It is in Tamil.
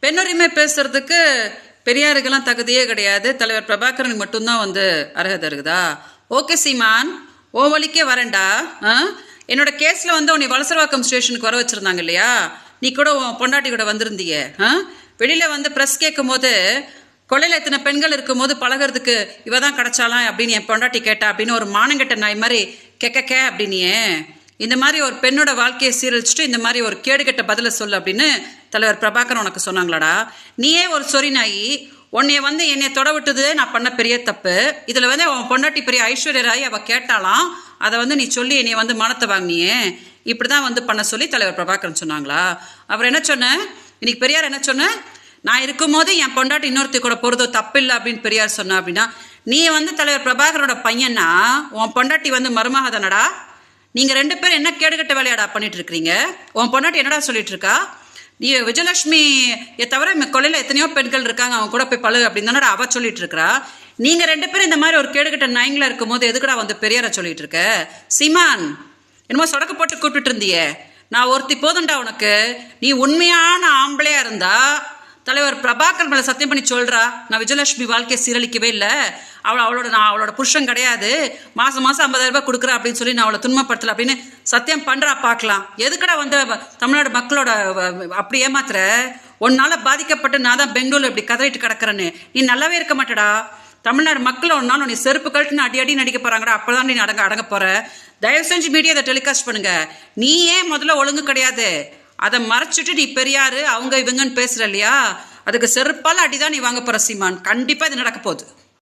பெண்ணுரிமை பேசுறதுக்கு பெரியாருக்கெல்லாம் தகுதியே கிடையாது. தலைவர் பிரபாகரனுக்கு மட்டும்தான் வந்து அர்ஹதை இருக்குதா? ஓகே சீமான், ஓ வழிக்கே வரேன்டா. என்னோட கேஸில் வந்து உன்னை வலசரவாக்கம் ஸ்டேஷனுக்கு வர வச்சுருந்தாங்க இல்லையா? நீ கூட உன் பொண்டாட்டி கூட வந்திருந்திய. வெளியில் வந்து ப்ரெஸ் கேட்கும் போது கொள்ளையில் எத்தனை பெண்கள் இருக்கும் போது பழகிறதுக்கு இவ தான் கிடச்சாலாம் அப்படின்னு என் பொண்டாட்டி கேட்டா அப்படின்னு ஒரு மானங்கெட்ட நாய் மாதிரி கெக்க அப்படின்னியே. இந்த மாதிரி ஒரு பெண்ணோட வாழ்க்கையை சீரழிச்சுட்டு இந்த மாதிரி ஒரு கேடுகட்ட பதிலை சொல்லு அப்படின்னு தலைவர் பிரபாகரன் உனக்கு சொன்னாங்களாடா? நீயே ஒரு சொறி நாயி, உன்னைய வந்து என்னை தொட விட்டது நான் பண்ண பெரிய தப்பு. இதில் வந்து உன் பொண்டாட்டி பெரிய ஐஸ்வர்யா ராய் அவள் கேட்டாலாம், அதை வந்து நீ சொல்லி என்னை வந்து மானத்தை வாங்கினியே. இப்படி தான் வந்து பண்ண சொல்லி தலைவர் பிரபாகரன் சொன்னாங்களா? அவர் என்ன சொன்ன இன்னைக்கு பெரியார் என்ன சொன்ன? நான் இருக்கும்போது என் பொண்டாட்டி இன்னொருத்தி கூட போகிறதோ தப்பு இல்லை அப்படின்னு பெரியார் சொன்னா. அப்படின்னா நீ வந்து தலைவர் பிரபாகரோட பையனா, உன் பொண்டாட்டி வந்து மருமக தானடா? நீங்கள் ரெண்டு பேரும் என்ன கேடுகட்ட வேலையாடா பண்ணிட்டு இருக்கிறீங்க? உன் பொண்டாட்டி என்னடா சொல்லிட்டு இருக்கா? நீ விஜயலட்சுமியை தவிர கொள்ளையில் எத்தனையோ பெண்கள் இருக்காங்க, அவங்க கூட போய் பழகு அப்படின்னு தானடா அவ சொல்லிட்டு இருக்கிறா. நீங்கள் ரெண்டு பேரும் இந்த மாதிரி ஒரு கேடுகட்ட நாயங்களா இருக்கும் போது எதுக்கடா வந்து பெரியார சொல்லிட்டு இருக்க? சீமான், என்னமோ சொடக்கு போட்டு கூப்பிட்டு இருந்தியே. நான் ஒருத்தி போதுண்டா உனக்கு. நீ உண்மையான ஆம்பளையா இருந்தா தலைவர் பிரபாகர் மேலே சத்தியம் பண்ணி சொல்றா, நான் விஜயலட்சுமி வாழ்க்கையை சீரழிக்கவே இல்லை, நான் அவளோட புருஷன் கிடையாது, மாதம் 50,000 ரூபாய் கொடுக்குறேன் அப்படின்னு சொல்லி நான் அவளை துன்பப்படுத்தலை அப்படின்னு சத்தியம் பண்ணுறா பார்க்கலாம். எதுக்கடா வந்து தமிழ்நாடு மக்களோட அப்படி ஏமாத்துற? உன்னால பாதிக்கப்பட்டு நான் தான் பெங்களூர்ல இப்படி கதறிட்டு கிடக்குறேன்னு நீ நல்லாவே இருக்க மாட்டடா. தமிழ்நாடு மக்கள் ஒன்னாலும் நீ செருப்பு கழட்டுன்னு அடி நடிக்க போறாங்கடா, அப்பதான் நீ அடங்க போற. தயவு செஞ்சு மீடியா அதை டெலிகாஸ்ட் பண்ணுங்க. நீ ஏன் முதல்ல ஒழுங்கு கிடையாது, அதை மறைச்சிட்டு நீ பெரியாரு அவங்க இவங்கன்னு பேசுற இல்லையா? அதுக்கு செருப்பால அடிதான் நீ வாங்க போற சீமான். கண்டிப்பா இது நடக்க போகுது.